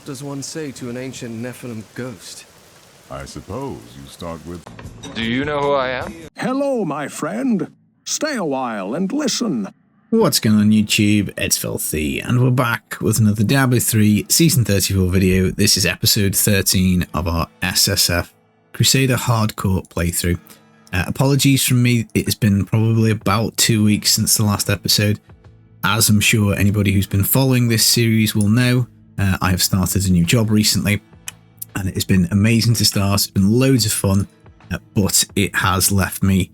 What does one say to an ancient Nephilim ghost? I suppose you start with... Do you know who I am? Hello, my friend. Stay a while and listen. What's going on YouTube? It's Filthy, and we're back with another Diablo 3 Season 34 video. This is episode 13 of our SSF Crusader hardcore playthrough. Apologies from me, it has been probably about 2 weeks since the last episode. As I'm sure anybody who's been following this series will know, I have started a new job recently, and it has been amazing to start. It's been loads of fun, but it has left me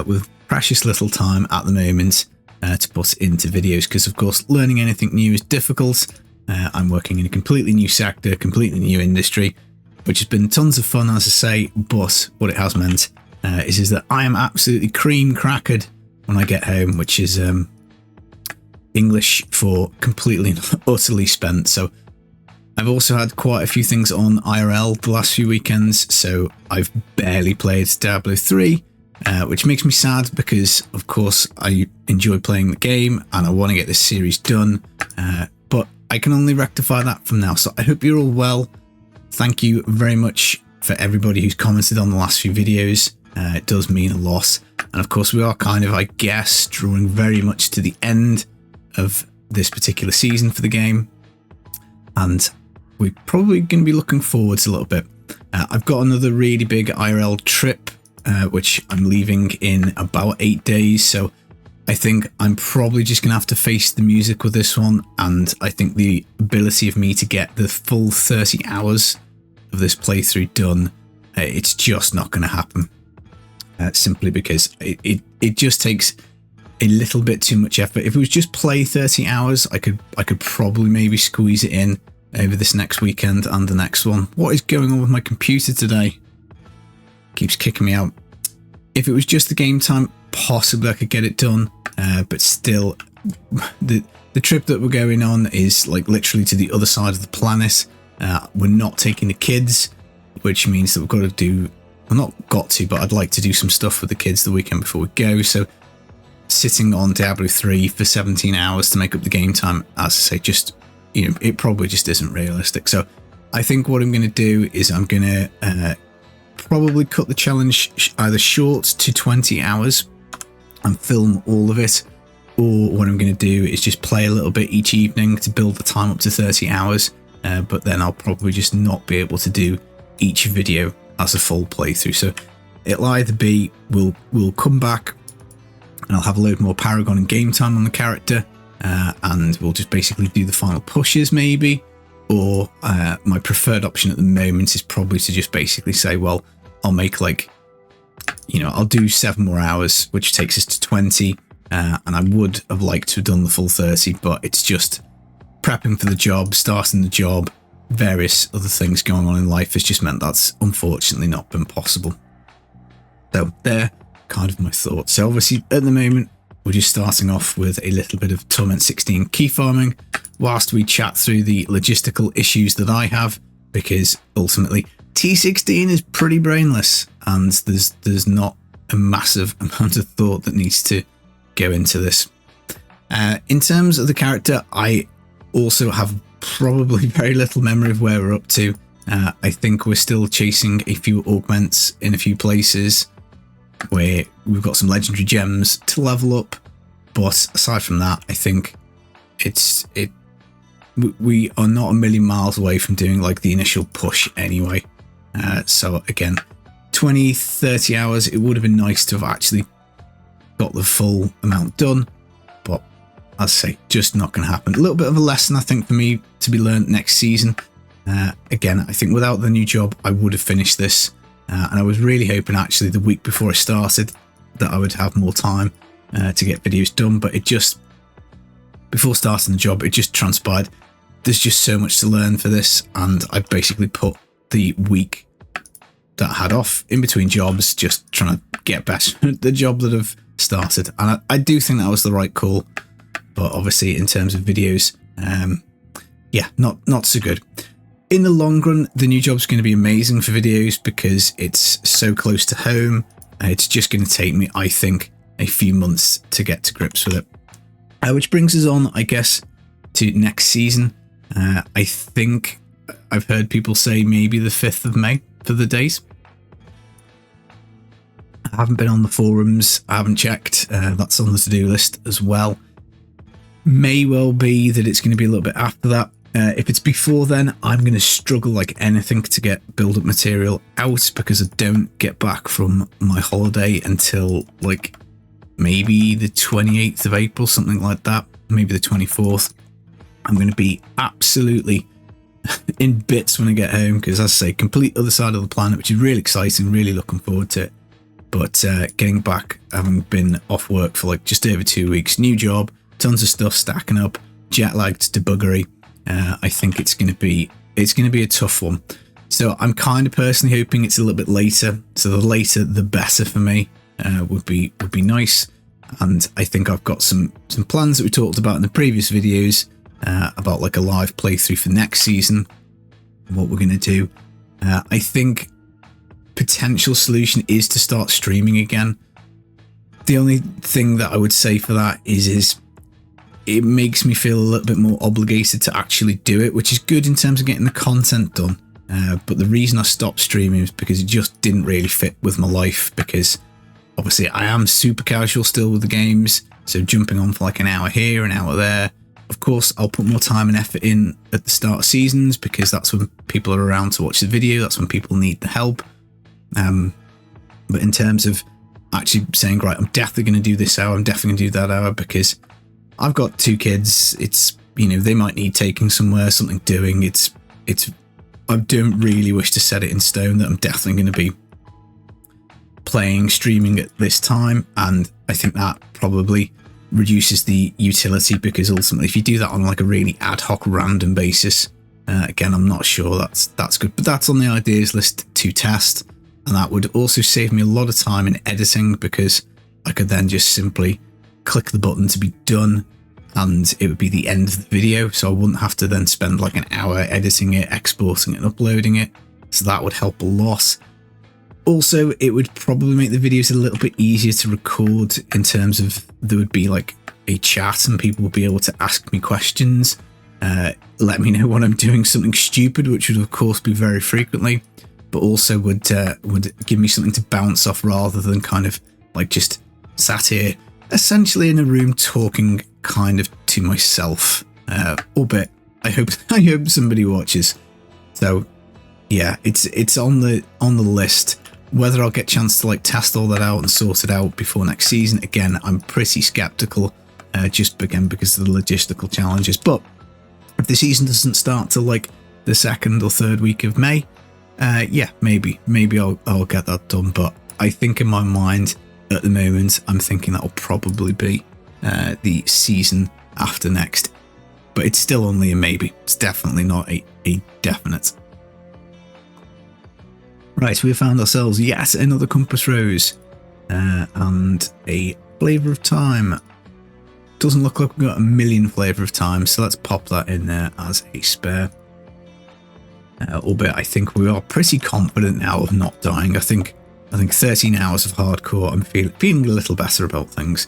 with precious little time at the moment to put into videos, because of course learning anything new is difficult. I'm working in a completely new sector, completely new industry, which has been tons of fun, as I say, but what it has meant is that I am absolutely cream crackered when I get home, which is English for completely and utterly spent. So I've also had quite a few things on IRL the last few weekends, so I've barely played Diablo 3, which makes me sad because, of course, I enjoy playing the game and I want to get this series done, but I can only rectify that from now. So I hope you're all well. Thank you very much for everybody who's commented on the last few videos. It does mean a lot. And of course, we are kind of, I guess, drawing very much to the end of this particular season for the game, and we're probably going to be looking forwards a little bit. I've got another really big IRL trip, which I'm leaving in about 8 days, so I think I'm probably just going to have to face the music with this one, and I think the ability of me to get the full 30 hours of this playthrough done, it's just not going to happen, simply because it just takes a little bit too much effort. If it was just play 30 hours, I could probably maybe squeeze it in over this next weekend and the next one. What is going on with my computer today? Keeps kicking me out. If it was just the game time, possibly I could get it done, but still, the trip that we're going on is like literally to the other side of the planet. We're not taking the kids, which means that we've got to do, well, not got to, but I'd like to do some stuff with the kids the weekend before we go. So sitting on Diablo 3 for 17 hours to make up the game time, as I say, just, you know, it probably just isn't realistic. So I think what I'm going to do is I'm going to probably cut the challenge either short to 20 hours and film all of it, or what I'm going to do is just play a little bit each evening to build the time up to 30 hours, but then I'll probably just not be able to do each video as a full playthrough. So it'll either be we'll come back and I'll have a load more Paragon and game time on the character, and we'll just basically do the final pushes maybe, or my preferred option at the moment is probably to just basically say, well, I'll make, like, you know, I'll do 7 more hours, which takes us to 20, and I would have liked to have done the full 30, but it's just prepping for the job, starting the job, various other things going on in life has just meant that's unfortunately not been possible. So there, kind of my thoughts. So obviously at the moment we're just starting off with a little bit of Torment 16 key farming whilst we chat through the logistical issues that I have, because ultimately T16 is pretty brainless and there's not a massive amount of thought that needs to go into this. In terms of the character, I also have probably very little memory of where we're up to. I think we're still chasing a few augments in a few places where we've got some legendary gems to level up, but aside from that, I think we are not a million miles away from doing like the initial push anyway. So again, 20-30 hours, it would have been nice to have actually got the full amount done, but as I say, just not going to happen. A little bit of a lesson, I think, for me to be learned next season. Again, I think without the new job, I would have finished this. And I was really hoping actually the week before I started that I would have more time to get videos done, but it just, before starting the job, it just transpired. There's just so much to learn for this, and I basically put the week that I had off in between jobs just trying to get better at the job that I've started. And I do think that was the right call, but obviously in terms of videos, yeah, not so good. In the long run, the new job's going to be amazing for videos because it's so close to home. It's just going to take me, I think, a few months to get to grips with it. Which brings us on, I guess, to next season. I think I've heard people say maybe the 5th of May for the date. I haven't been on the forums, I haven't checked. That's on the to-do list as well. May well be that it's going to be a little bit after that. If it's before then, I'm going to struggle like anything to get build-up material out because I don't get back from my holiday until like maybe the 28th of April, something like that. Maybe the 24th. I'm going to be absolutely in bits when I get home because, as I say, complete other side of the planet, which is really exciting, really looking forward to it. But getting back, having been off work for like just over 2 weeks, new job, tons of stuff stacking up, jet lagged to buggery. I think it's going to be a tough one. So I'm kind of personally hoping it's a little bit later. So the later, the better for me. Would be nice. And I think I've got some plans that we talked about in the previous videos about like a live playthrough for next season. What we're going to do. I think potential solution is to start streaming again. The only thing that I would say for that is it makes me feel a little bit more obligated to actually do it, which is good in terms of getting the content done. But the reason I stopped streaming is because it just didn't really fit with my life, because obviously I am super casual still with the games. So jumping on for like an hour here, an hour there. Of course, I'll put more time and effort in at the start of seasons because that's when people are around to watch the video. That's when people need the help. But in terms of actually saying, right, I'm definitely going to do this hour, I'm definitely going to do that hour, because I've got 2 kids. It's, you know, they might need taking somewhere, something doing. I don't really wish to set it in stone that I'm definitely going to be playing, streaming at this time. And I think that probably reduces the utility, because ultimately if you do that on like a really ad hoc random basis, again, I'm not sure that's good, but that's on the ideas list to test. And that would also save me a lot of time in editing, because I could then just simply click the button to be done and it would be the end of the video. So I wouldn't have to then spend like an hour editing it, exporting it and uploading it. So that would help a lot. Also, it would probably make the videos a little bit easier to record, in terms of there would be like a chat and people would be able to ask me questions, let me know when I'm doing something stupid, which would of course be very frequently, but also would give me something to bounce off, rather than kind of like just sat here essentially in a room talking kind of to myself. Albeit I hope somebody watches. So yeah, it's on the list. Whether I'll get a chance to like test all that out and sort it out before next season, again, I'm pretty skeptical, just again because of the logistical challenges. But if the season doesn't start till like the 2nd or 3rd week of May, yeah, maybe I'll get that done. But I think in my mind at the moment, I'm thinking that'll probably be the season after next. But it's still only a maybe. It's definitely not a definite. Right, we found ourselves yet another compass rose and a flavour of time. Doesn't look like we've got a million flavour of time, so let's pop that in there as a spare. Albeit I think we are pretty confident now of not dying. I think 13 hours of hardcore, I'm feeling a little better about things.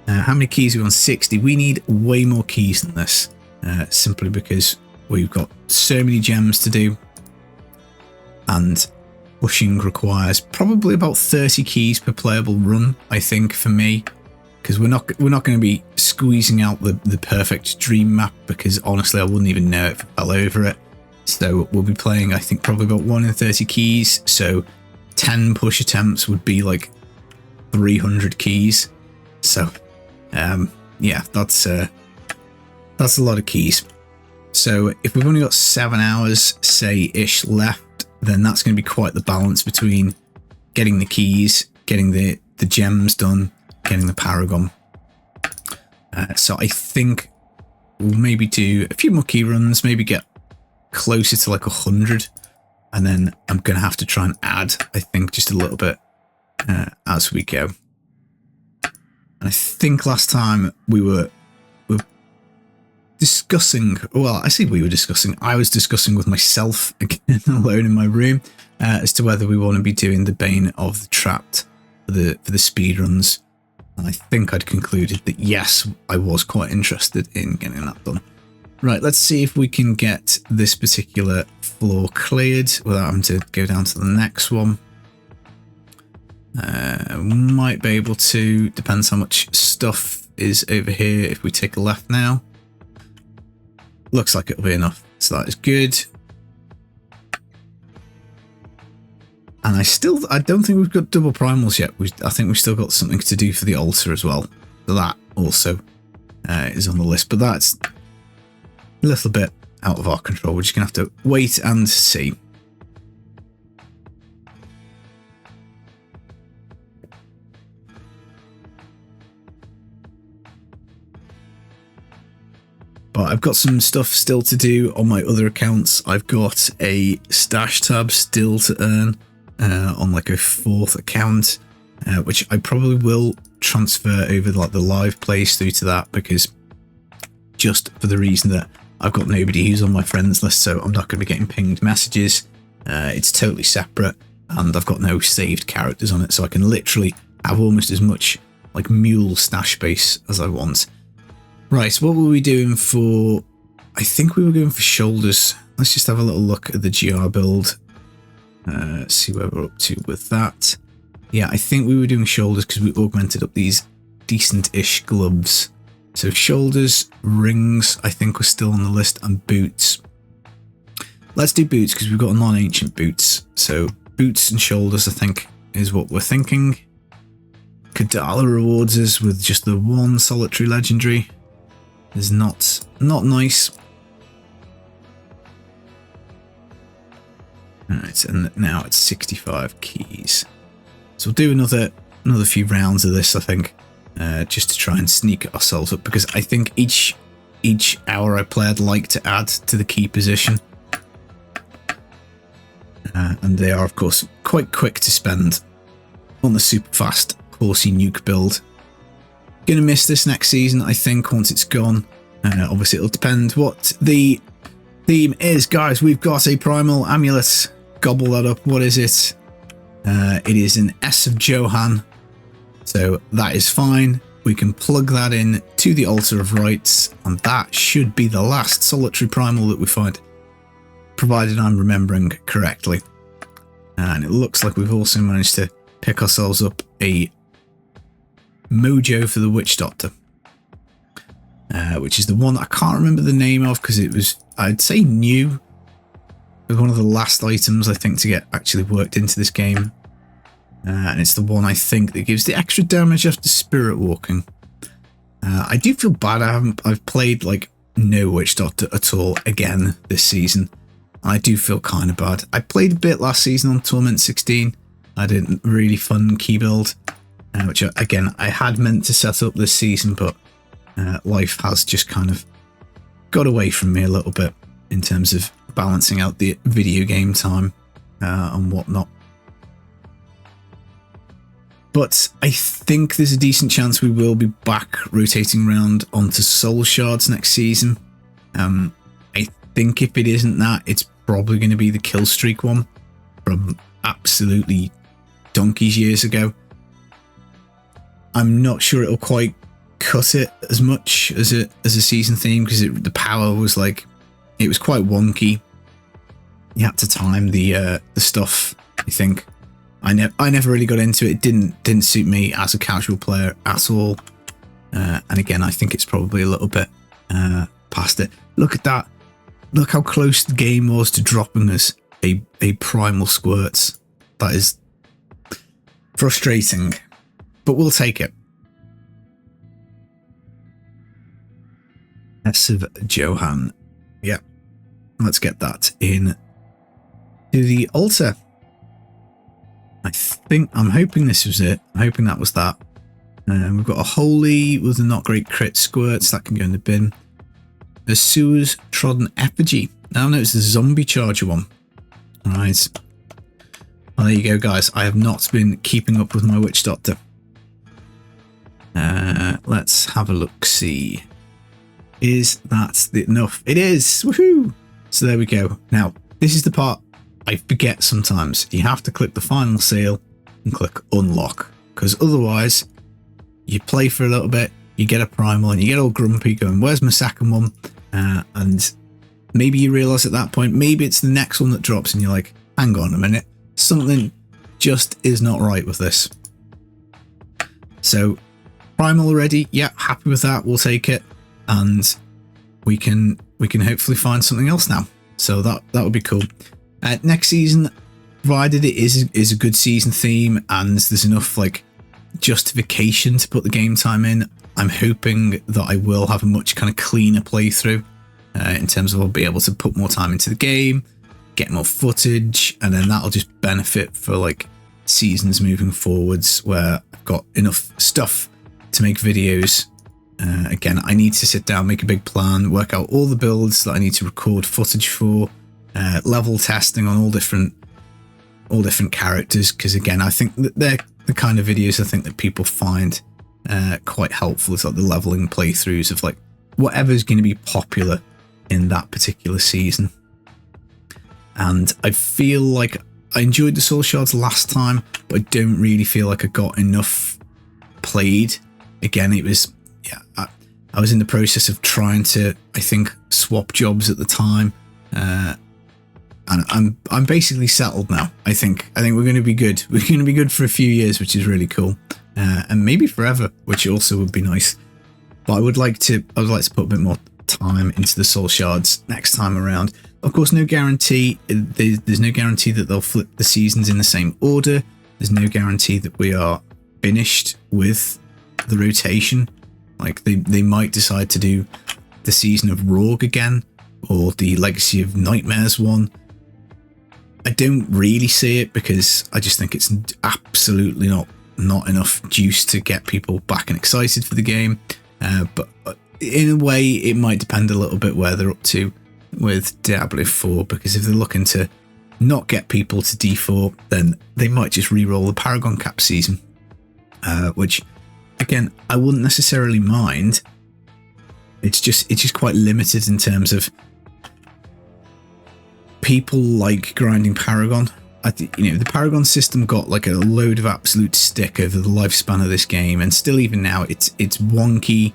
How many keys are we on? 60. We need way more keys than this, simply because we've got so many gems to do, and pushing requires probably about 30 keys per playable run, I think, for me, because we're not going to be squeezing out the perfect dream map, because honestly I wouldn't even know if I fell over it. So we'll be playing, I think, probably about 1 in 30 keys, so 10 push attempts would be like 300 keys. So yeah, that's a lot of keys. So if we've only got 7 hours, say, ish left, then that's going to be quite the balance between getting the keys, getting the gems done, getting the Paragon. So I think we'll maybe do a few more key runs, maybe get closer to like 100, and then I'm going to have to try and add, I think, just a little bit as we go. And I think last time we were discussing, well, I say we were discussing, I was discussing with myself again alone in my room as to whether we want to be doing the Bane of the Trapped for the speed runs. And I think I'd concluded that yes, I was quite interested in getting that done. Right, let's see if we can get this particular floor cleared without having to go down to the next one. Might be able to, depends how much stuff is over here. If we take a left now, looks like it'll be enough, so that is good. And I don't think we've got double primals yet. I think we've still got something to do for the altar as well. So that also is on the list, but that's a little bit out of our control. We're just gonna have to wait and see. But I've got some stuff still to do on my other accounts. I've got a stash tab still to earn on like a 4th account, which I probably will transfer over like the live plays through to that, because just for the reason that I've got nobody who's on my friends list, so I'm not going to be getting pinged messages. It's totally separate, and I've got no saved characters on it, so I can literally have almost as much like mule stash space as I want. Right, so what were we doing for... I think we were going for shoulders. Let's just have a little look at the GR build. See where we're up to with that. Yeah, I think we were doing shoulders because we augmented up these decent-ish gloves. So shoulders, rings, I think, were still on the list, and boots. Let's do boots because we've got non-ancient boots. So boots and shoulders, I think, is what we're thinking. Kadala rewards us with just the one solitary legendary. Is not nice. Alright, and now it's 65 keys. So we'll do another few rounds of this, I think, just to try and sneak ourselves up, because I think each hour I play I'd like to add to the key position. And they are, of course, quite quick to spend on the super fast horsey nuke build. Gonna miss this next season, I think, once it's gone. Obviously, it'll depend what the theme is. Guys, we've got a primal amulet. Gobble that up. What is it? It is an S of Johann. So that is fine. We can plug that in to the altar of rites, and that should be the last solitary primal that we find, provided I'm remembering correctly. And it looks like we've also managed to pick ourselves up a mojo for the witch doctor, which is the one that I can't remember the name of, because it was, I'd say, new. It was one of the last items I think to get actually worked into this game, and it's the one I think that gives the extra damage after spirit walking. I do feel bad. I've played like no witch doctor at all again this season. I do feel kind of bad. I played a bit last season on Torment 16. I did a really fun key build, which again I had meant to set up this season, but life has just kind of got away from me a little bit in terms of balancing out the video game time and whatnot. But I think there's a decent chance we will be back rotating around onto soul shards next season. I think if it isn't that, it's probably going to be the kill streak one from absolutely donkey's years ago. I'm not sure it'll quite cut it as much as a season theme, because the power was like, it was quite wonky. You had to time the stuff. I think I never really got into it. It didn't suit me as a casual player at all. And again, I think it's probably a little bit past it. Look at that. Look how close the game was to dropping us a primal squirts. That is frustrating, but we'll take it. S of Johann. Yep. Let's get that in to the altar. I'm hoping this was it. I'm hoping that was that. We've got a holy with a not great crit squirts that can go in the bin. A sewers trodden effigy. Now no, it's the zombie charger one. Alright. Well, there you go, guys. I have not been keeping up with my witch doctor. Let's have a look. See. Is that enough? It is! Woohoo! So there we go. Now, this is the part I forget sometimes. You have to click the final seal and click unlock, because otherwise you play for a little bit, you get a primal and you get all grumpy going, where's my second one? And maybe you realize at that point, maybe it's the next one that drops and you're like, hang on a minute, something just is not right with this. So Primal already, yeah, happy with that, we'll take it, and we can hopefully find something else now. So that would be cool. Next season, provided it is a good season theme and there's enough like justification to put the game time in, I'm hoping that I will have a much kind of cleaner playthrough in terms of I'll be able to put more time into the game, get more footage, and then that'll just benefit for like seasons moving forwards where I've got enough stuff to make videos. Again, I need to sit down, make a big plan, work out all the builds that I need to record footage for, level testing on all different characters, because again, I think that they're the kind of videos I think that people find quite helpful. It's like the leveling playthroughs of like whatever's going to be popular in that particular season. And I feel like I enjoyed the Soul Shards last time, but I don't really feel like I got enough played. Again, it was, yeah, I was in the process of trying to, I think, swap jobs at the time, and I'm basically settled now. I think we're going to be good. We're going to be good for a few years, which is really cool, and maybe forever, which also would be nice. But I would like to put a bit more time into the Soul Shards next time around. Of course, no guarantee. There's no guarantee that they'll flip the seasons in the same order. There's no guarantee that we are finished with the rotation. Like they might decide to do the season of Rogue again, or the Legacy of Nightmares one. I don't really see it because I just think it's absolutely not enough juice to get people back and excited for the game. But in a way, it might depend a little bit where they're up to with Diablo 4, because if they're looking to not get people to D4, then they might just re-roll the Paragon cap season, which again, I wouldn't necessarily mind. It's just quite limited in terms of people like grinding Paragon. The Paragon system got like a load of absolute stick over the lifespan of this game, and still even now it's wonky.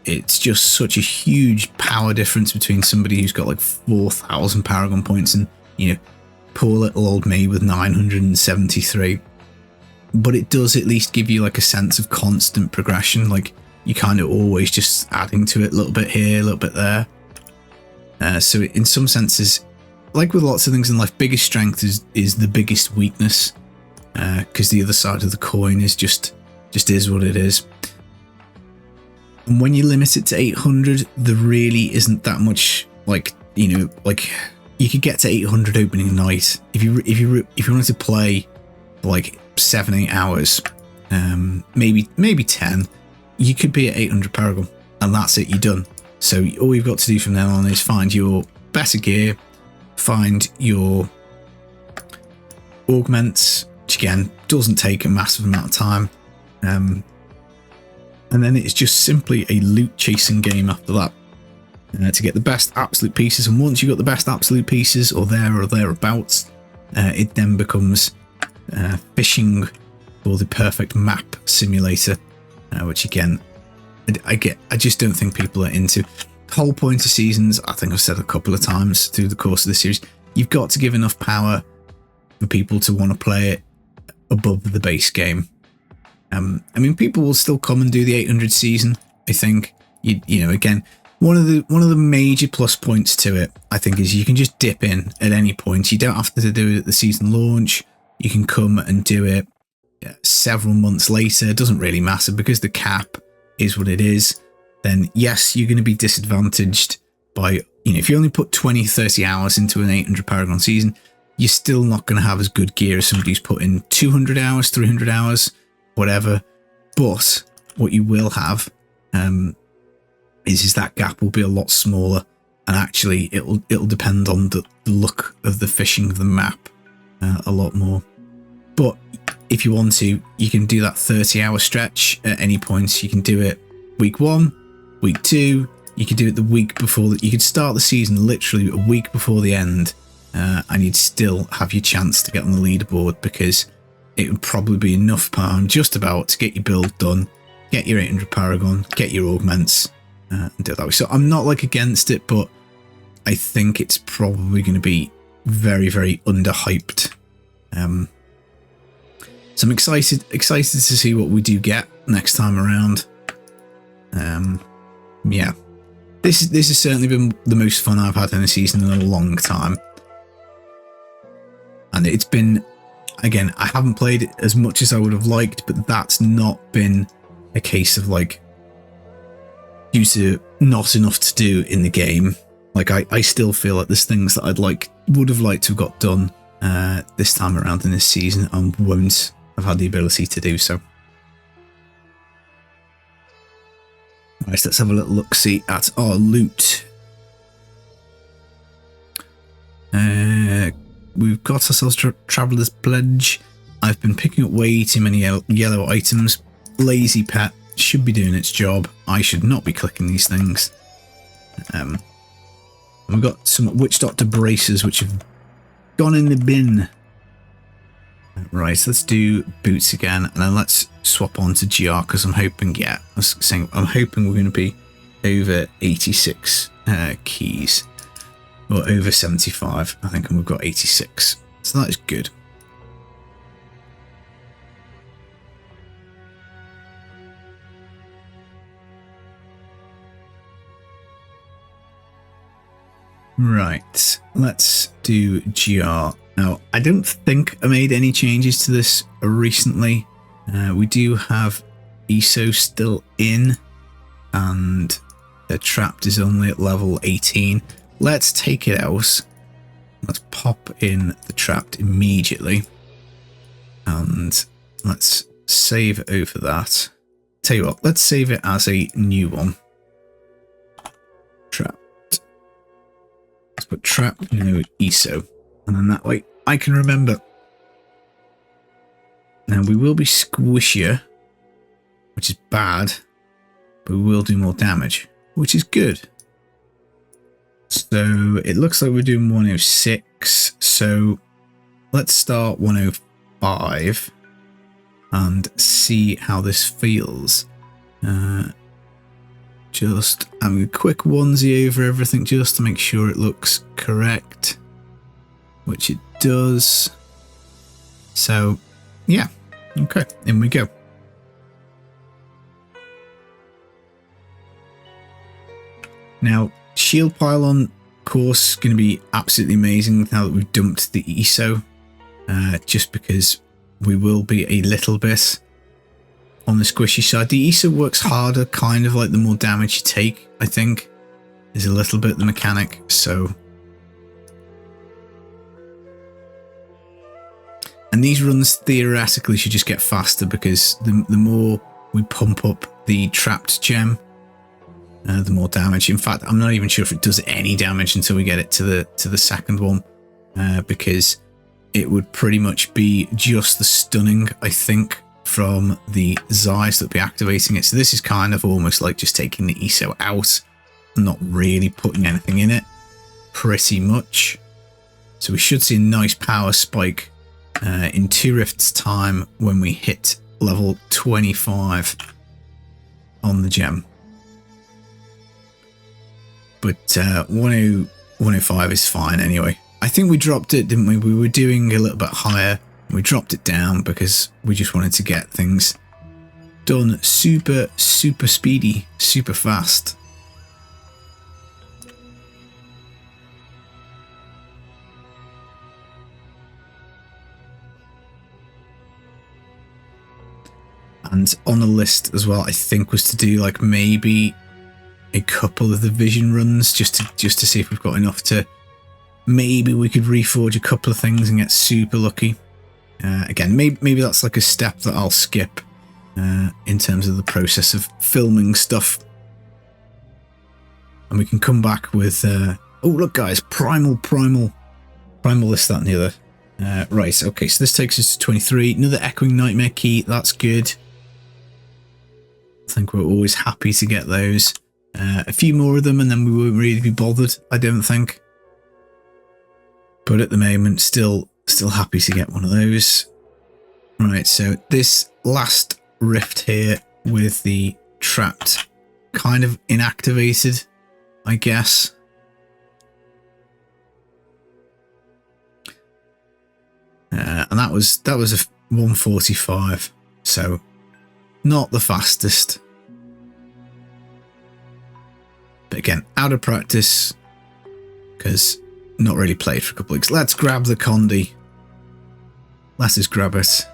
It's just such a huge power difference between somebody who's got like 4,000 Paragon points and, poor little old me with 973. But it does at least give you like a sense of constant progression. Like you kind of always just adding to it a little bit here, a little bit there. So in some senses, like with lots of things in life, biggest strength is the biggest weakness, because the other side of the coin is just is what it is. And when you limit it to 800, there really isn't that much, like you could get to 800 opening night if you wanted to play like 7-8 hours, maybe 10. You could be at 800 Paragon, and that's it. You're done. So all you've got to do from then on is find your better gear, find your augments, which again doesn't take a massive amount of time, and then it's just simply a loot chasing game after that, to get the best absolute pieces. And once you've got the best absolute pieces, or thereabouts, it then becomes fishing for the perfect map simulator, which again, I just don't think people are into. The whole point of seasons, I think I've said a couple of times through the course of the series, you've got to give enough power for people to want to play it above the base game. People will still come and do the 800 season. I think again, one of the major plus points to it, I think, is you can just dip in at any point. You don't have to do it at the season launch. You can come and do it several months later. It doesn't really matter, because the cap is what it is. Then yes, you're going to be disadvantaged by, if you only put 20-30 hours into an 800 Paragon season, you're still not going to have as good gear as somebody who's put in 200 hours, 300 hours, whatever. But what you will have is that gap will be a lot smaller, and actually it'll depend on the look of the fishing of the map a lot more. But if you want to, you can do that 30-hour stretch at any point. You can do it week 1, week 2. You could do it the week before that. You could start the season literally a week before the end, and you'd still have your chance to get on the leaderboard, because it would probably be enough time just about to get your build done, get your 800 Paragon, get your augments, and do it that way. So I'm not like against it, but I think it's probably going to be very, very underhyped. So I'm excited to see what we do get next time around. Yeah, this has certainly been the most fun I've had in a season in a long time, and it's been, again, I haven't played it as much as I would have liked, but that's not been a case of like due to not enough to do in the game. Like I still feel like there's things that would have liked to have got done this time around in this season and won't have had the ability to do so. Right, so let's have a little look-see at our loot. We've got ourselves Traveller's Pledge. I've been picking up way too many yellow items. Lazy Pet should be doing its job. I should not be clicking these things. We've got some Witch Doctor braces which have gone in the bin. Right, so let's do boots again, and then let's swap on to GR because I'm hoping, yeah, I'm hoping we're going to be over 86 keys, or over 75, I think, and we've got 86, so that is good. Right, let's do GR. Now, I don't think I made any changes to this recently. We do have ESO still in, and the trapped is only at level 18. Let's take it out. Let's pop in the trapped immediately, and let's save over that. Tell you what, let's save it as a new one. Trapped. Let's put trapped, no ESO. And then that way I can remember. Now we will be squishier, which is bad, but we will do more damage, which is good. So it looks like we're doing 106. So let's start 105 and see how this feels. Just having a quick onesie over everything just to make sure it looks correct, which it does. So yeah, okay, in we go. Now, shield pylon, of course, going to be absolutely amazing now that we've dumped the ESO, just because we will be a little bit on the squishy side. The ESO works harder, kind of like the more damage you take, I think, is a little bit the mechanic, so. And these runs theoretically should just get faster because the more we pump up the trapped gem, the more damage. In fact, I'm not even sure if it does any damage until we get it to the second one, because it would pretty much be just the stunning, I think, from the Zeiss that would be activating it. So this is kind of almost like just taking the ESO out and not really putting anything in it, pretty much. So we should see a nice power spike in 2 rifts time when we hit level 25 on the gem. But 105 is fine anyway. I think we dropped it, didn't we? We were doing a little bit higher. We dropped it down because we just wanted to get things done super speedy, super fast. And on the list as well, I think, was to do like maybe a couple of the vision runs just to see if we've got enough to, maybe we could reforge a couple of things and get super lucky. Again, maybe that's like a step that I'll skip in terms of the process of filming stuff, and we can come back with oh look guys, primal this, that and the other. Right, okay, so this takes us to 23. Another echoing nightmare key, that's good. I think we're always happy to get those. A few more of them and then we won't really be bothered, I don't think. But at the moment, still happy to get one of those. Right, so this last rift here with the trapped kind of inactivated, I guess. And that was a 145, so not the fastest. But again, out of practice, because not really played for a couple of weeks. Let's grab the Condi. Let us grab it.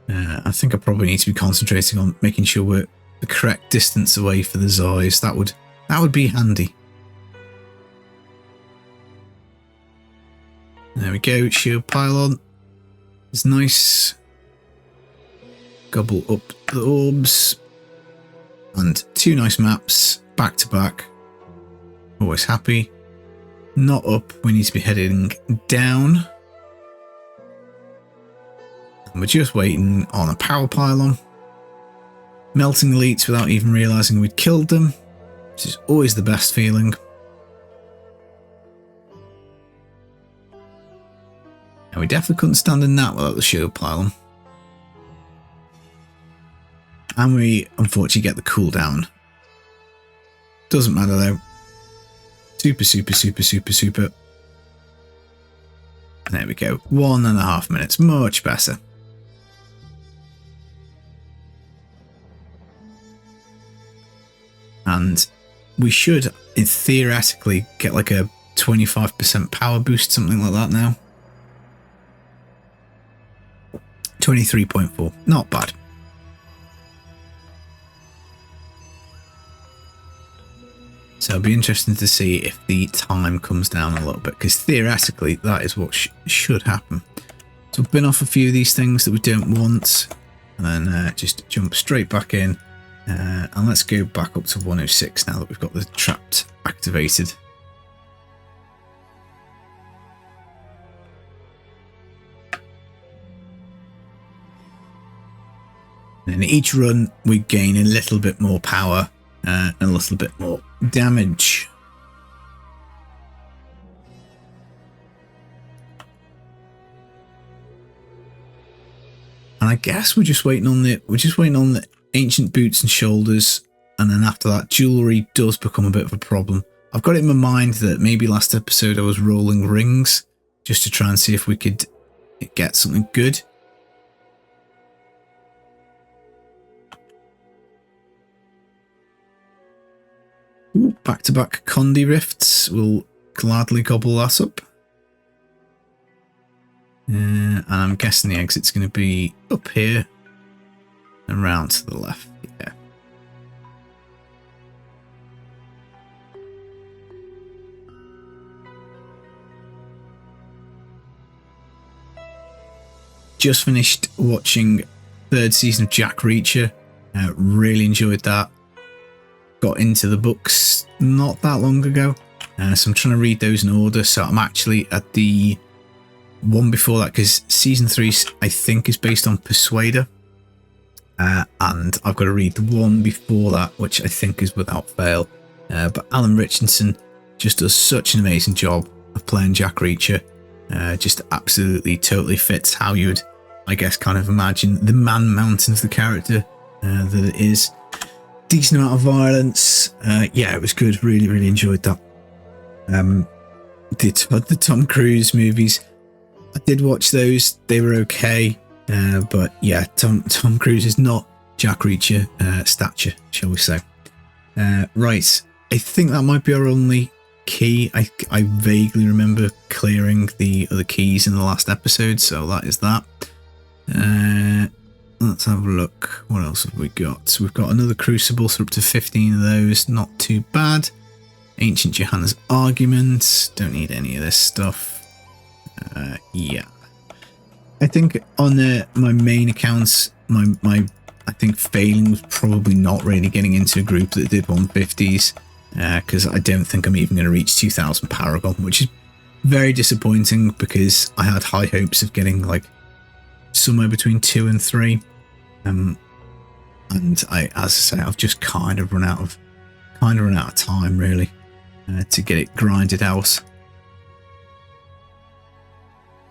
I think I probably need to be concentrating on making sure we're the correct distance away for the Zais. That would be handy. There we go, shield pylon. It's nice. Gobble up the orbs. And 2 nice maps, back to back. Always happy. Not up, we need to be heading down. And we're just waiting on a power pylon. Melting elites without even realising we'd killed them, which is always the best feeling. And we definitely couldn't stand in that without the shield pylon. And we unfortunately get the cooldown. Doesn't matter though. Super, super, super, super, super. There we go. 1.5 minutes. Much better. And we should, theoretically, get like a 25% power boost, something like that now. 23.4. Not bad. So it'll be interesting to see if the time comes down a little bit, because theoretically that is what should happen. So we'll bin off a few of these things that we don't want, and then just jump straight back in. And let's go back up to 106 now that we've got the trapped activated. And in each run we gain a little bit more power and a little bit more damage. And I guess we're just waiting on the ancient boots and shoulders, and then after that jewelry does become a bit of a problem. I've got it in my mind that maybe last episode I was rolling rings just to try and see if we could get something good. Ooh, back-to-back Condi rifts. We'll gladly gobble that up. And I'm guessing the exit's going to be up here and round to the left. Yeah. Just finished watching 3rd season of Jack Reacher. Really enjoyed that. Got into the books not that long ago, so I'm trying to read those in order. So I'm actually at the one before that, because season 3 I think is based on Persuader, and I've got to read the one before that, which I think is Without Fail. But Alan Richardson just does such an amazing job of playing Jack Reacher. Just absolutely totally fits how you would, I guess, kind of imagine the man mountain of the character that it is. Decent amount of violence. Yeah, it was good. Really, really enjoyed that. The Tom Cruise movies, I did watch those. They were okay. But yeah, Tom Cruise is not Jack Reacher stature, shall we say. Right, I think that might be our only key. I vaguely remember clearing the other keys in the last episode, so that is that. Let's have a look. What else have we got? So we've got another crucible, so up to 15 of those. Not too bad. Ancient Johanna's Argument. Don't need any of this stuff. Yeah. I think on my main accounts, my I think failing was probably not really getting into a group that did 150s, because I don't think I'm even going to reach 2000 Paragon, which is very disappointing because I had high hopes of getting like somewhere between 2 and 3, and as I say, I've just kind of run out of time really to get it grinded out.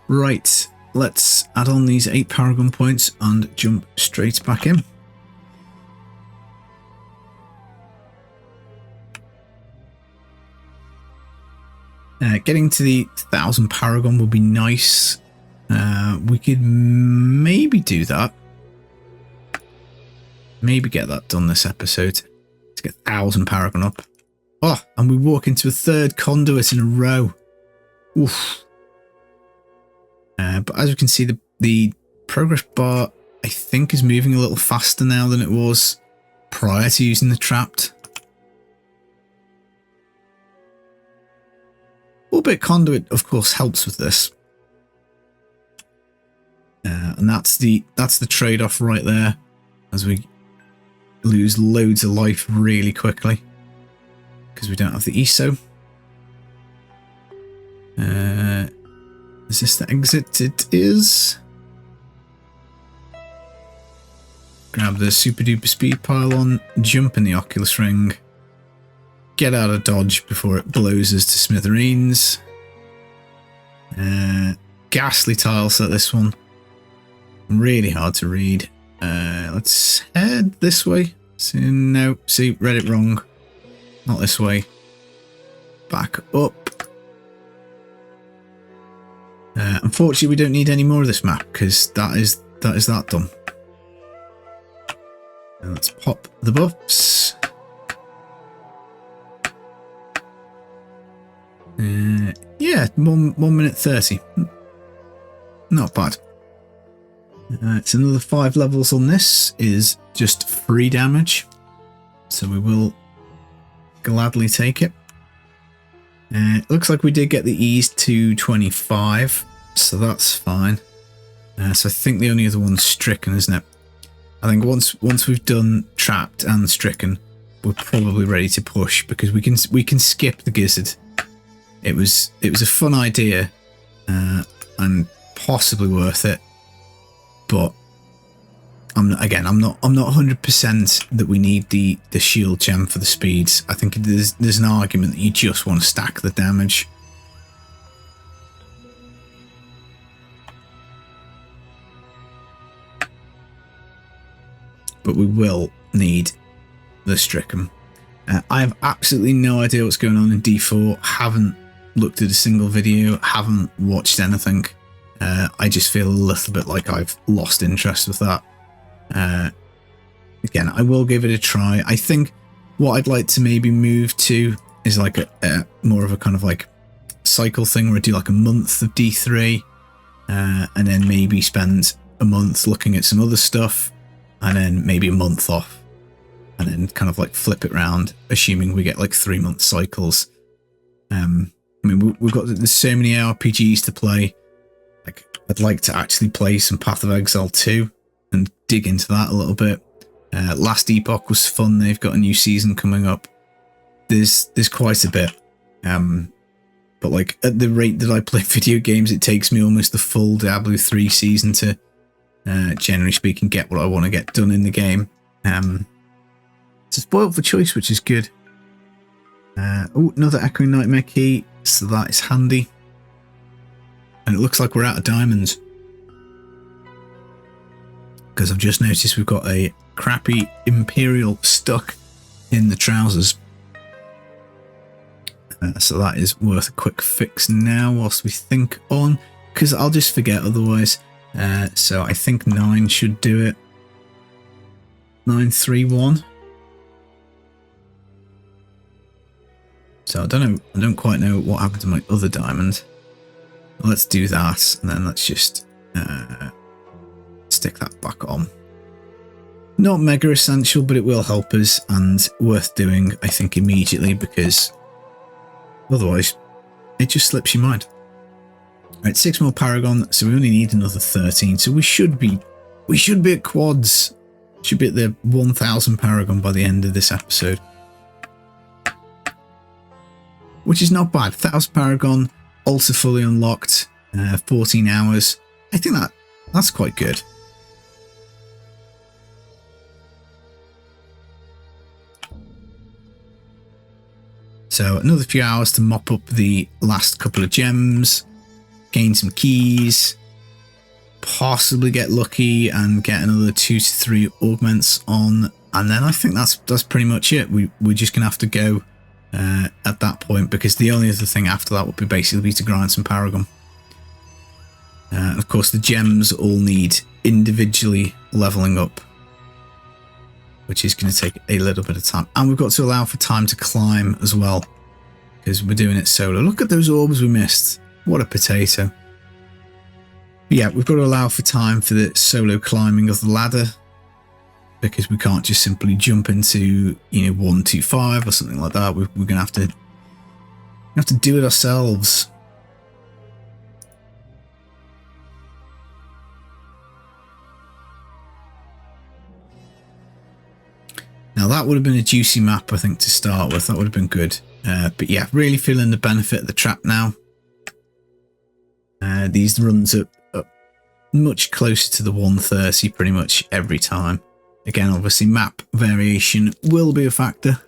Right, let's add on these 8 Paragon points and jump straight back in. Getting to the 1000 Paragon would be nice. We could maybe do that. Maybe get that done this episode to get 1000 Paragon up. Oh, and we walk into a 3rd conduit in a row. Oof. But as you can see, the progress bar, I think, is moving a little faster now than it was prior to using the trapped. 4-bit conduit, of course, helps with this. And that's the trade-off right there, as we lose loads of life really quickly because we don't have the ESO. Is this the exit? It is. Grab the super duper speed pylon, jump in the Oculus ring, get out of dodge before it blows us to smithereens. Ghastly tile set, this one. Really hard to read. Let's head this way. So, no, see, read it wrong. Not this way. Back up. Unfortunately, we don't need any more of this map because that is that done. And let's pop the buffs. Yeah, 1 minute 30. Not bad. It's another 5 levels on this. Is just free damage, so we will gladly take it. It looks like we did get the ease to 25, so that's fine. So I think the only other one's stricken, isn't it? I think once we've done trapped and stricken, we're probably ready to push because we can skip the gizzard. It was a fun idea and possibly worth it, but I'm not 100% that we need the shield gem for the speeds. I think there's an argument that you just want to stack the damage. But we will need the stricken. I have absolutely no idea what's going on in D4. Haven't looked at a single video. Haven't watched anything. I just feel a little bit like I've lost interest with that. Again, I will give it a try. I think what I'd like to maybe move to is like a more of a kind of like cycle thing where I do like a month of D3 and then maybe spend a month looking at some other stuff and then maybe a month off and then kind of like flip it around, assuming we get like 3-month cycles. I mean, there's so many RPGs to play. Like, I'd like to actually play some Path of Exile 2 and dig into that a little bit. Last Epoch was fun. They've got a new season coming up. There's quite a bit. But like at the rate that I play video games, it takes me almost the full Diablo 3 season to, generally speaking, get what I want to get done in the game. It's spoiled for choice, which is good. Oh, another Echoing Nightmare key, so that is handy. And it looks like we're out of diamonds. Because I've just noticed we've got a crappy Imperial stuck in the trousers. So that is worth a quick fix now whilst we think on. Because I'll just forget otherwise. So I think 9 should do it. 931. So I don't quite know what happened to my other diamond. Let's do that, and then let's just stick that back on. Not mega essential, but it will help us, and worth doing, I think, immediately, because otherwise it just slips your mind. Right, 6 more Paragon, so we only need another 13. So we should be at quads. Should be at the 1000 Paragon by the end of this episode. Which is not bad. 1000 Paragon, also fully unlocked, 14 hours. I think that's quite good. So another few hours to mop up the last couple of gems, gain some keys, possibly get lucky and get another 2 to 3 augments on, and then I think that's pretty much it. We're just gonna have to go at that point, because the only other thing after that would be basically to grind some Paragon. Of course, the gems all need individually leveling up, which is going to take a little bit of time. And we've got to allow for time to climb as well, because we're doing it solo. Look at those orbs we missed. What a potato. But yeah, we've got to allow for time for the solo climbing of the ladder, because we can't just simply jump into, 1, 2, 5 or something like that. We're going to have to do it ourselves. Now that would have been a juicy map, I think, to start with. That would have been good. But yeah, really feeling the benefit of the trap now. These runs are much closer to the 130 pretty much every time. Again, obviously map variation will be a factor.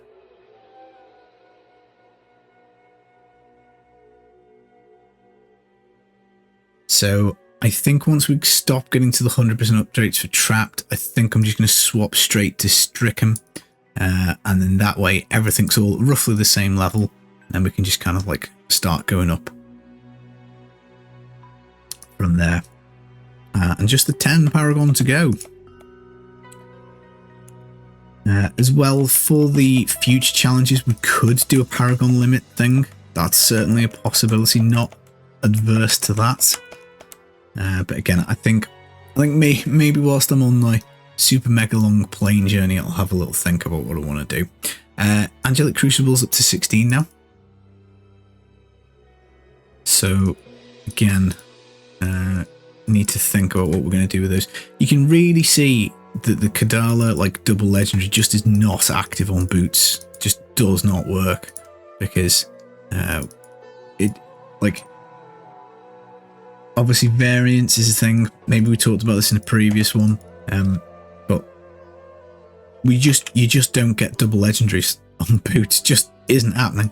So I think once we stop getting to the 100% upgrades for Trapped, I think I'm just going to swap straight to Stricken. And then that way everything's all roughly the same level, and we can just kind of like start going up from there. And just the 10 Paragon to go. As well, for the future challenges, we could do a Paragon limit thing. That's certainly a possibility, not adverse to that. But again, I think maybe whilst I'm on my super mega long plane journey, I'll have a little think about what I want to do. Angelic crucibles up to 16 now. So again, need to think about what we're going to do with those. You can really see that the Kadala like double legendary just is not active on boots. Just does not work, because it like obviously variance is a thing. Maybe we talked about this in a previous one, but you just don't get double legendaries on boots. Just isn't happening.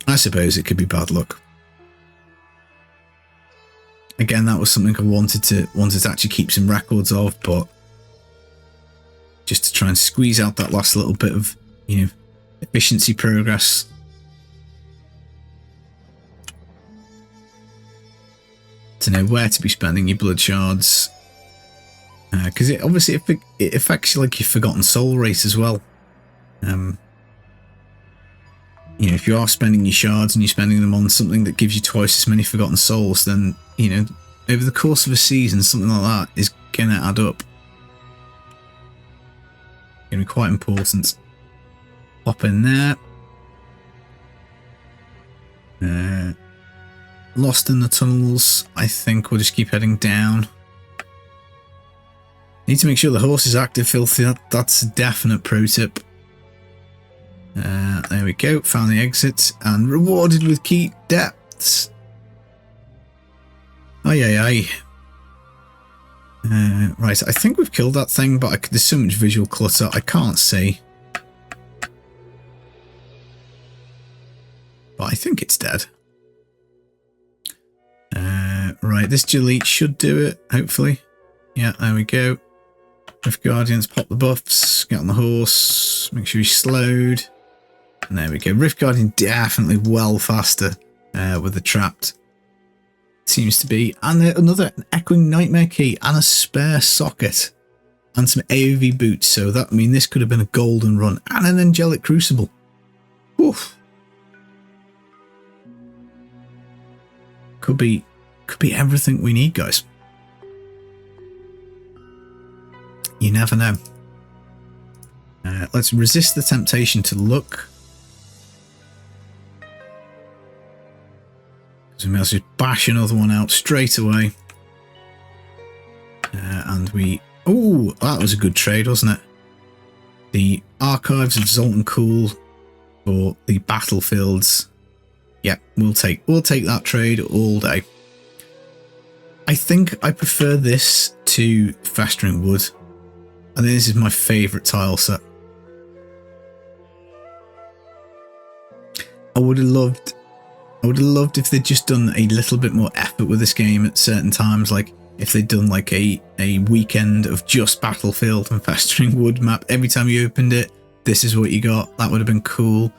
I suppose it could be bad luck. Again, that was something I wanted to actually keep some records of, but just to try and squeeze out that last little bit of, efficiency progress. To know where to be spending your blood shards, because it affects like your forgotten soul rate as well. If you are spending your shards and you're spending them on something that gives you twice as many forgotten souls, then over the course of a season, something like that is gonna add up. Gonna be quite important. Pop in there. Lost in the tunnels. I think we'll just keep heading down. Need to make sure the horse is active, Filthy. That's a definite pro tip. There we go. Found the exit and rewarded with key depths. Aye. Right, I think we've killed that thing, but there's so much visual clutter I can't see. But I think it's dead. Right, this Delete should do it, hopefully. Yeah, there we go. Rift Guardians, pop the buffs, get on the horse, make sure he's slowed. And there we go. Rift Guardian definitely well faster with the Trapped. Seems to be. And another Echoing Nightmare key and a spare socket. And some AoV boots. So that, this could have been a golden run. And an Angelic Crucible. Oof. Could be everything we need, guys. You never know. Let's resist the temptation to look. So we may as well just bash another one out straight away. And we... Oh, that was a good trade, wasn't it? The Archives of Zoltan Cool for the Battlefields. Yeah, we'll take that trade all day. I think I prefer this to Festering Wood. I think this is my favourite tile set. I would have loved I would have loved if they'd just done a little bit more effort with this game at certain times, like if they'd done like a weekend of just Battlefield and Festering Wood map. Every time you opened it, this is what you got. That would have been cool.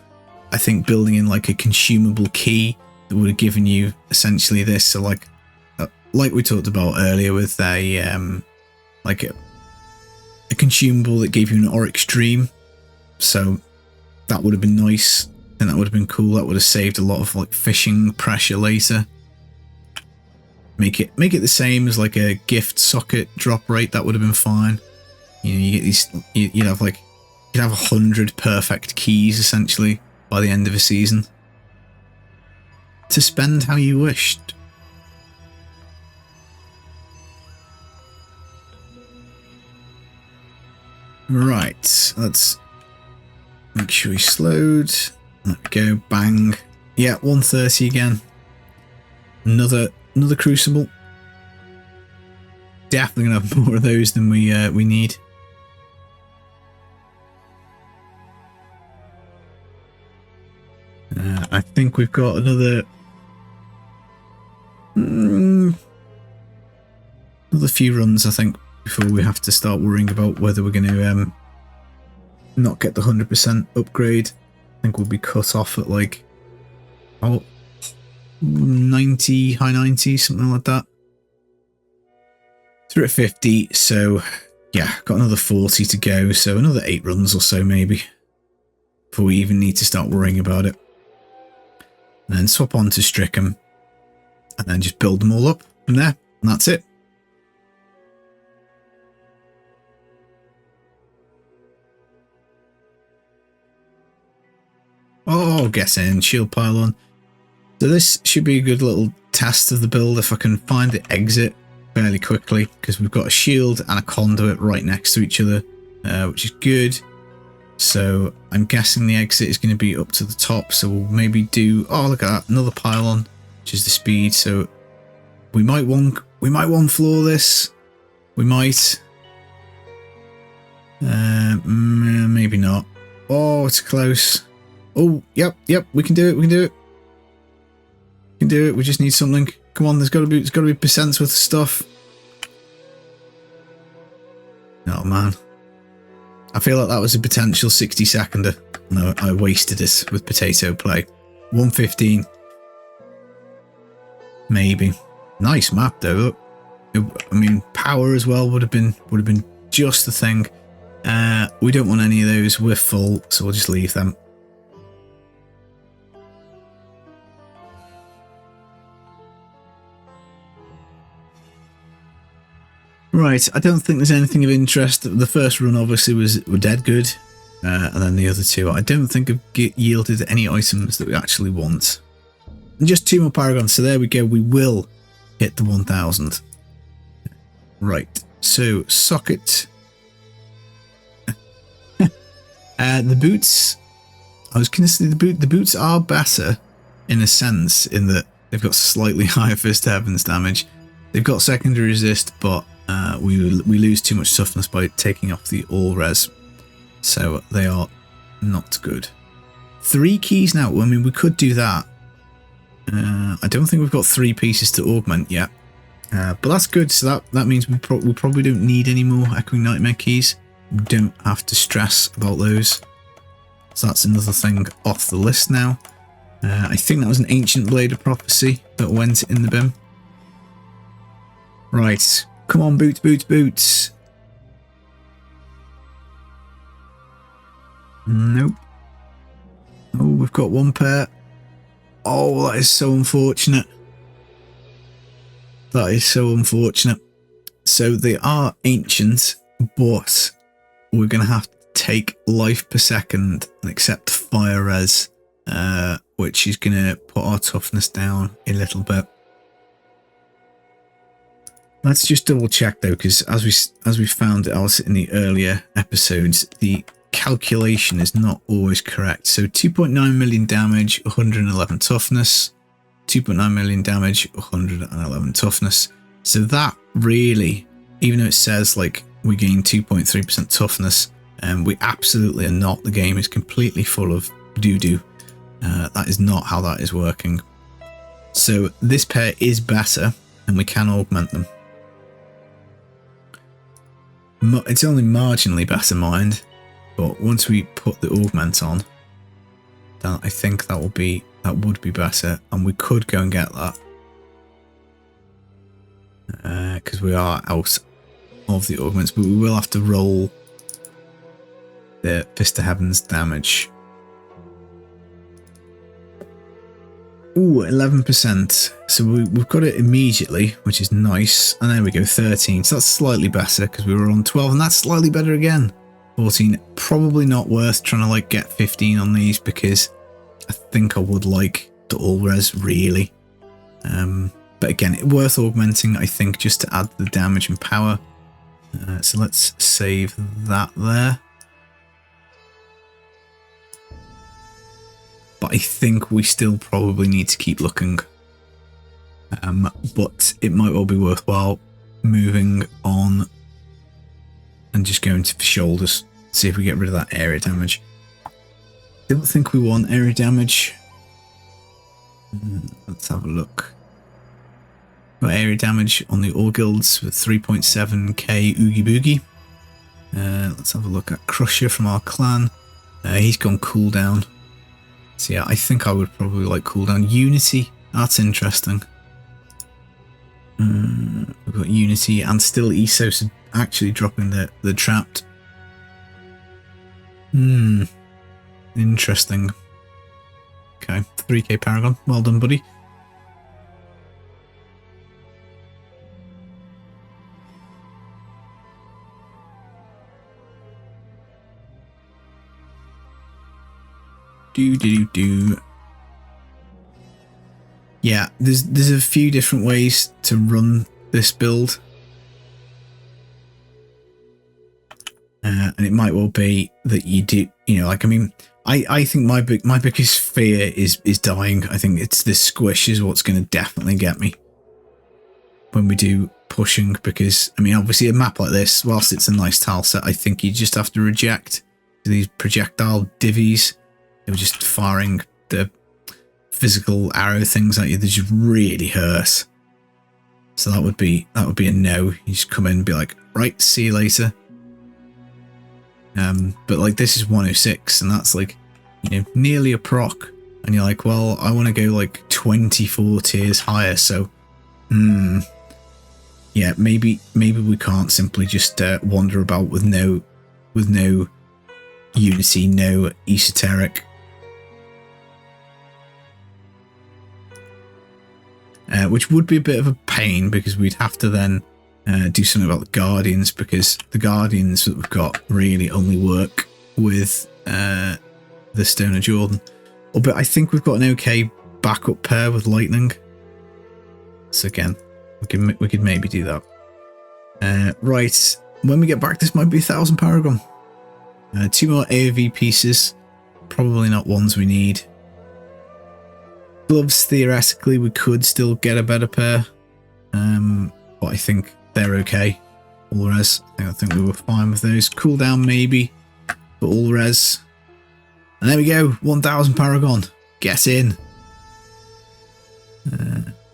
I think building in like a consumable key that would have given you essentially this. So like we talked about earlier with a consumable that gave you an Oryx Dream. So that would have been nice. I think that would have been cool. That would have saved a lot of like fishing pressure later. Make it the same as like a gift socket drop rate. That would have been fine. You know, you get these. You'd have 100 perfect keys essentially by the end of a season to spend how you wished. Right, let's make sure we slowed. There we go, bang. Yeah, 130 again. Another crucible. Definitely gonna have more of those than we need. I think we've got another few runs, I think, before we have to start worrying about whether we're going to not get the 100% upgrade. I think we'll be cut off at like 90, high 90s, something like that. So we're at 50, so yeah, got another 40 to go, so another 8 runs or so maybe before we even need to start worrying about it. And then swap on to Strickham and then just build them all up from there, and that's it. Oh, get in, shield pylon. So this should be a good little test of the build if I can find the exit fairly quickly, because we've got a shield and a conduit right next to each other, which is good. So I'm guessing the exit is going to be up to the top, so we'll maybe do, oh look at that, another pylon, which is the speed. So we might one floor this, we might, maybe not. Oh, it's close. Oh, yep, we can do it, we can do it, we just need something. Come on, there's got to be percents worth of stuff. Oh man, I feel like that was a potential 60-seconder. No, I wasted it with potato play. 115, maybe. Nice map though. I mean, power as well would have been just the thing. We don't want any of those. We're full, so we'll just leave them. Right, I don't think there's anything of interest. The first run obviously were dead good, and then the other two I don't think have yielded any items that we actually want. And just 2 more Paragons, so there we go, we will hit the 1000. Right, so socket. The boots, I was going to say the boots are better in a sense, in that they've got slightly higher Fist Heavens damage. They've got secondary resist, but we lose too much toughness by taking off the all res, so they are not good. 3 keys now. I mean, we could do that. I don't think we've got 3 pieces to augment yet, but that's good. So that means we probably don't need any more Echoing Nightmare keys. We don't have to stress about those. So that's another thing off the list now. I think that was an Ancient Blade of Prophecy that went in the bin. Right. Come on, boots, boots, boots. Nope. Oh, we've got 1 pair. Oh, that is so unfortunate. That is so unfortunate. So they are ancient, but we're going to have to take life per second and accept fire res, which is going to put our toughness down a little bit. Let's just double check though, because as we found out in the earlier episodes, the calculation is not always correct. So 2.9 million damage, 111 toughness, 2.9 million damage, 111 toughness. So that really, even though it says like we gain 2.3% toughness, we absolutely are not. The game is completely full of doo-doo. That is not how that is working. So this pair is better, and we can augment them. It's only marginally better, mind, but once we put the augment on, then I think that would be better, and we could go and get that because we are out of the augments, but we will have to roll the Fist of Heaven's damage. Ooh, 11%. So we've got it immediately, which is nice. And there we go, 13. So that's slightly better because we were on 12, and that's slightly better again. 14. Probably not worth trying to like get 15 on these because I think I would like the all res really. But again, worth augmenting, I think, just to add the damage and power. So let's save that there. But I think we still probably need to keep looking. But it might well be worthwhile moving on and just going to the shoulders. See if we get rid of that area damage. Don't think we want area damage. Let's have a look. Got area damage on the All Guilds with 3.7k Oogie Boogie. Let's have a look at Crusher from our clan. He's gone cooldown. So yeah, I think I would probably like cooldown. Unity, that's interesting. We've got Unity and still Esos actually dropping the trapped. Interesting. Okay, 3k Paragon. Well done, buddy. Yeah, there's a few different ways to run this build. And it might well be that you do, you know, like, I mean, I think my biggest fear is dying. I think it's this squish is what's going to definitely get me when we do pushing, because, I mean, obviously a map like this, whilst it's a nice tile set, I think you just have to reject these projectile divvies. They were just firing the physical arrow things at you that just really hurt. So that would be a no. You just come in and be like, right, see you later. But like this is 106, and that's like, you know, nearly a proc, and you're like, well, I want to go like 24 tiers higher. So, yeah, maybe we can't simply just wander about with no Unity, no esoteric. Which would be a bit of a pain because we'd have to then do something about the Guardians, because the Guardians that we've got really only work with the Stone of Jordan. But I think we've got an okay backup pair with Lightning. So again, we could maybe do that. Right, when we get back, this might be 1000 Paragon. 2 more AoV pieces, probably not ones we need. Gloves, theoretically, we could still get a better pair, but I think they're okay. All res, I think we were fine with those. Cooldown maybe, but all res. And there we go, 1000 Paragon. Get in.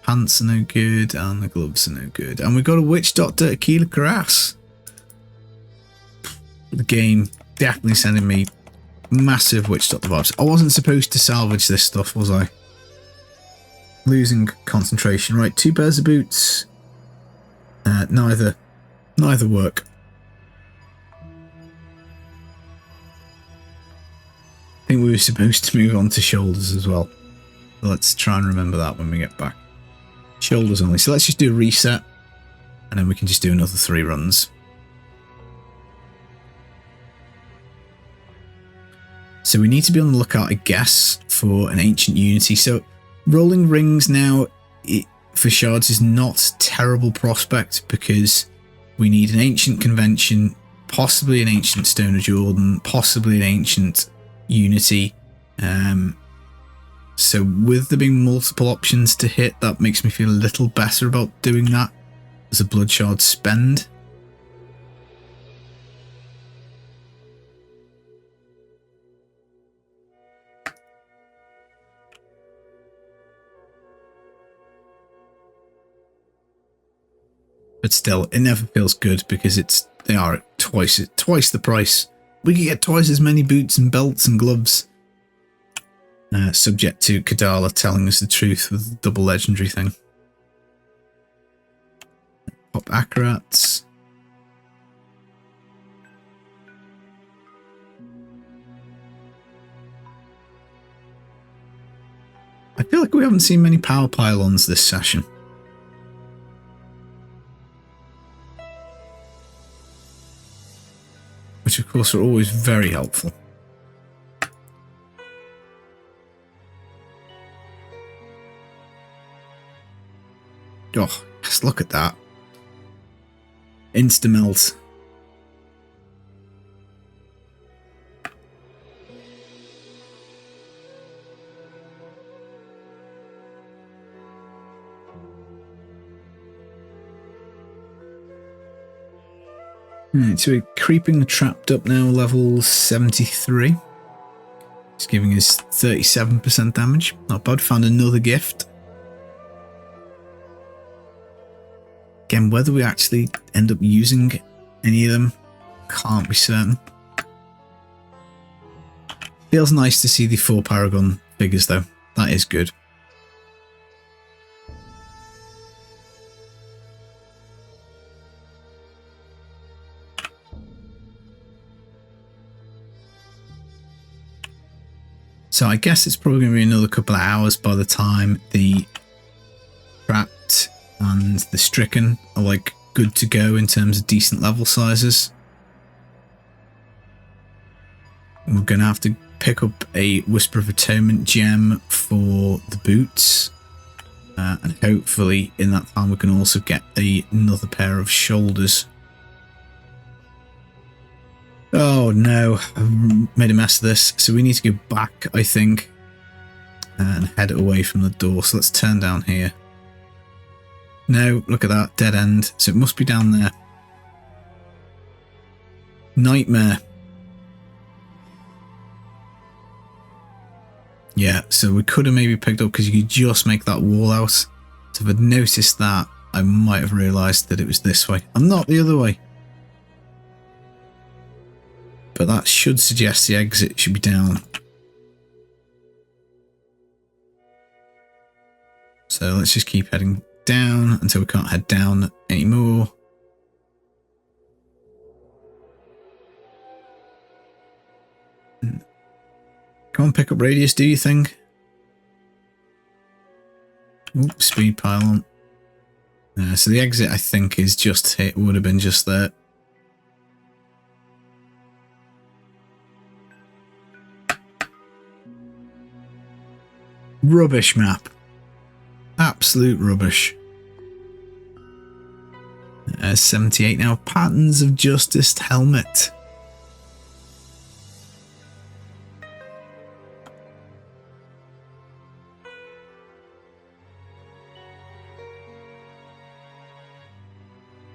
Pants are no good, and the gloves are no good. And we got a Witch Doctor Aquila Karas. The game definitely sending me massive Witch Doctor vibes. I wasn't supposed to salvage this stuff, was I? Losing concentration. Right, 2 pairs of boots. Neither work. I think we were supposed to move on to shoulders as well. Let's try and remember that when we get back. Shoulders only. So let's just do a reset, and then we can just do another 3 runs. So we need to be on the lookout, I guess, for an Ancient Unity. So rolling rings now for shards is not a terrible prospect, because we need an Ancient Convention, possibly an Ancient Stone of Jordan, possibly an Ancient Unity. So with there being multiple options to hit, that makes me feel a little better about doing that as a Blood Shard spend. But still, it never feels good because they are twice the price. We could get twice as many boots and belts and gloves. Subject to Kadala telling us the truth with the double legendary thing. Pop Acrats. I feel like we haven't seen many power pylons this session. Which of course are always very helpful. Oh, just look at that. Insta-melt. Right, so we're creeping the trapped up now, level 73. It's giving us 37% damage. Not bad. Found another gift. Again, whether we actually end up using any of them, can't be certain. Feels nice to see the 4 Paragon figures though. That is good. So I guess it's probably going to be another couple of hours by the time the trapped and the stricken are like good to go in terms of decent level sizes. We're going to have to pick up a Whisper of Atonement gem for the boots. And hopefully in that time we can also get another pair of shoulders. Oh no, I've made a mess of this. So we need to go back, I think, and head away from the door. So let's turn down here. No, look at that, dead end. So it must be down there. Nightmare. Yeah, so we could have maybe picked up because you could just make that wall out. So if I'd noticed that, I might have realised that it was this way and not the other way. But that should suggest the exit should be down. So let's just keep heading down until we can't head down anymore. Come on, pick up radius, do you think? Oops, speed pylon. So the exit, I think, is just here. Would have been just there. Rubbish map. Absolute rubbish. 78 now. Patterns of Justice helmet.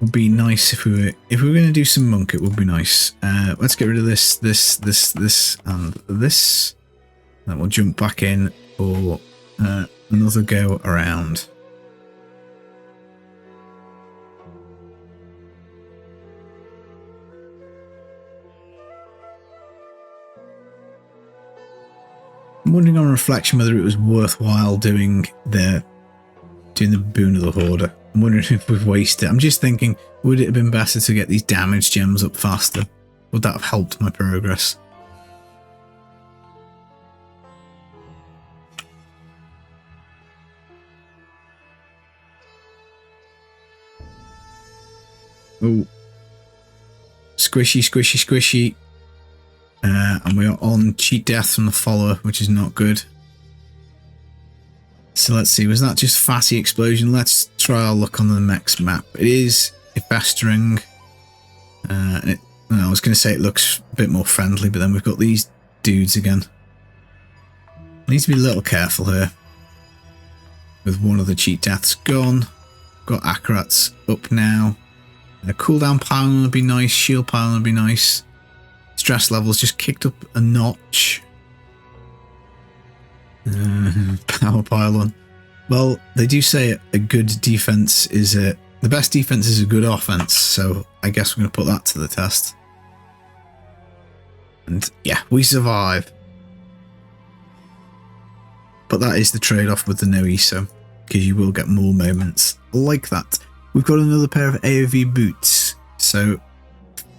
Would be nice if we were going to do some monk. It would be nice. Let's get rid of this, and this. Then we'll jump back in for another go around. I'm wondering on reflection whether it was worthwhile doing the boon of the hoarder. I'm wondering if we've wasted it. I'm just thinking, would it have been better to get these damage gems up faster? Would that have helped my progress? Oh, squishy, squishy, squishy. And we are on cheat death from the follower, which is not good. So let's see, was that just fatty explosion? Let's try our luck on the next map. It is festering. I was going to say it looks a bit more friendly, but then we've got these dudes again. Need to be a little careful here. With one of the cheat deaths gone. Got Acrats up now. Cooldown pylon would be nice. Shield pylon would be nice. Stress levels just kicked up a notch. Power pylon. Well, they do say a good defense is a the best defense is a good offense, so I guess we're going to put that to the test. And yeah, we survive. But that is the trade-off with the no ESO, because you will get more moments like that. We've got another pair of AoV boots, so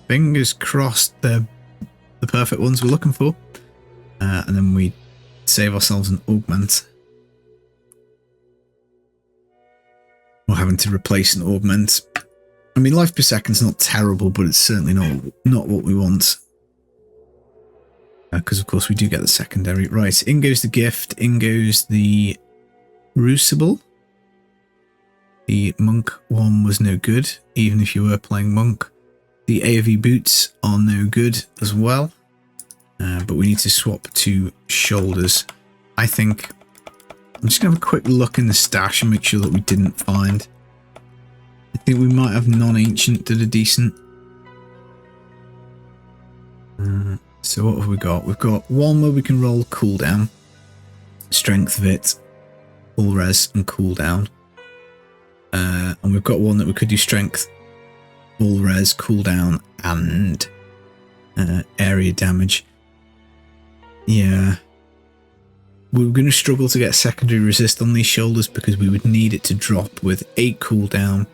fingers crossed they're the perfect ones we're looking for. And then we save ourselves an augment. Or having to replace an augment. I mean, life per second's not terrible, but it's certainly not what we want. Because of course we do get the secondary. Right, in goes the gift, in goes the crucible. The monk one was no good, even if you were playing monk. The AoV boots are no good as well. But we need to swap to shoulders. I think I'm just going to have a quick look in the stash and make sure that we didn't find. I think we might have non-ancient that are decent. So what have we got? We've got one where we can roll cooldown, strength vit, full res and cooldown. And we've got one that we could do strength, full res, cooldown and area damage. Yeah. We're going to struggle to get secondary resist on these shoulders because we would need it to drop with 8 cooldown,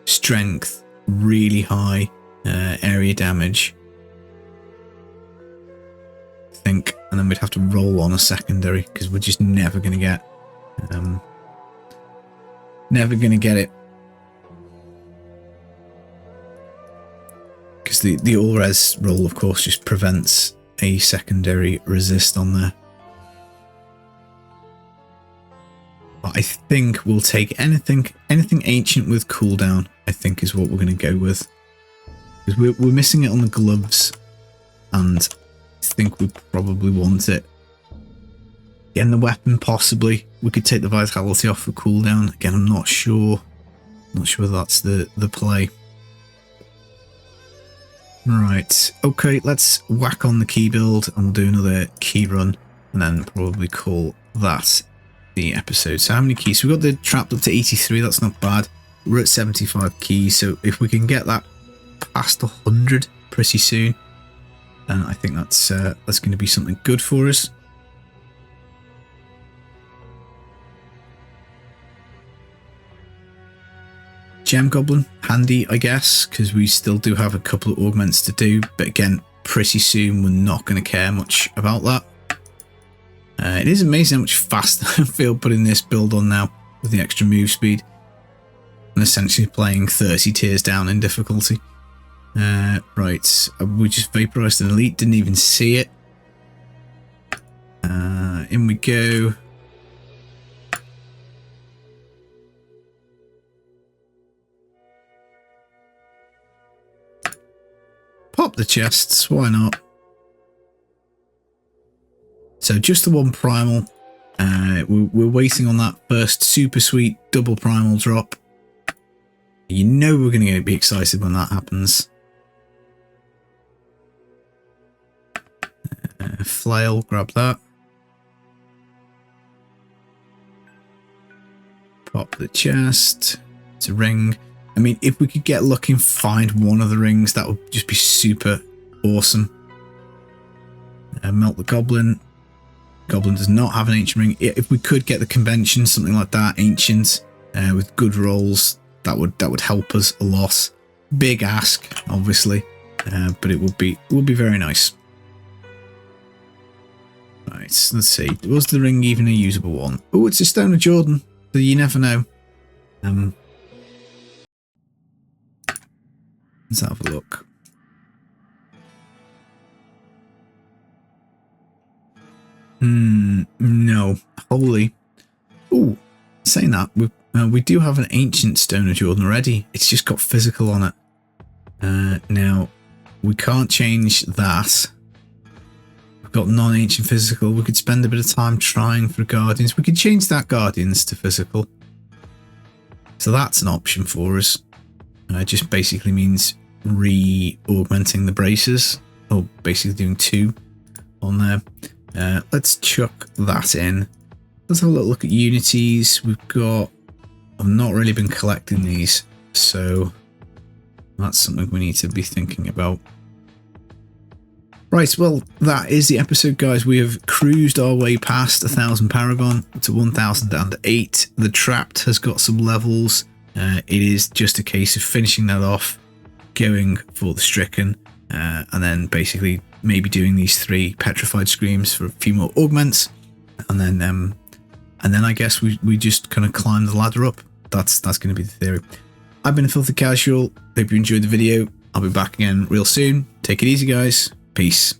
strength, really high area damage, I think, and then we'd have to roll on a secondary because we're just never going to get it. Because the all res roll, of course, just prevents a secondary resist on there. But I think we'll take anything ancient with cooldown, I think is what we're going to go with. Because we're missing it on the gloves, and I think we probably want it. Again, the weapon, possibly. We could take the vitality off for cooldown. Again, I'm not sure. Not sure that's the play. Right, okay, let's whack on the key build and we'll do another key run and then probably call that the episode. So how many keys? So we've got the trapped up to 83, that's not bad. We're at 75 keys, so if we can get that past 100 pretty soon, then I think that's going to be something good for us. Gem Goblin, handy I guess, because we still do have a couple of augments to do, but again, pretty soon we're not going to care much about that. It is amazing how much faster I feel putting this build on now with the extra move speed and essentially playing 30 tiers down in difficulty. Right, we just vaporized an elite, didn't even see it. In we go. Pop the chests, why not? So just the one primal. We're waiting on that first super sweet double primal drop. You know we're going to be excited when that happens. Flail, grab that. Pop the chest. It's a ring. I mean, if we could get lucky and find one of the rings, that would just be super awesome. Melt the goblin. Goblin does not have an ancient ring. If we could get the convention, something like that, ancient, with good rolls, that would help us a lot. Big ask, obviously, but it would be very nice. Right, let's see. Was the ring even a usable one? Oh, it's a Stone of Jordan, so you never know. Let's have a look. No. Holy. Oh, saying that, we do have an ancient Stone of Jordan already. It's just got physical on it. Now, we can't change that. We've got non-ancient physical. We could spend a bit of time trying for Guardians. We could change that Guardians to physical. So that's an option for us. It just basically means re-augmenting the braces, or basically doing 2 on there. Let's chuck that in. Let's have a little look at unities. We've got... I've not really been collecting these. So that's something we need to be thinking about. Right, well, that is the episode, guys. We have cruised our way past 1,000 Paragon to 1,008. The Trapped has got some levels. It is just a case of finishing that off, going for the Stricken, and then basically maybe doing these 3 Petrified Screams for a few more augments, and then I guess we just kind of climb the ladder up. That's going to be the theory. I've been a Filthy Casual. Hope you enjoyed the video. I'll be back again real soon. Take it easy, guys. Peace.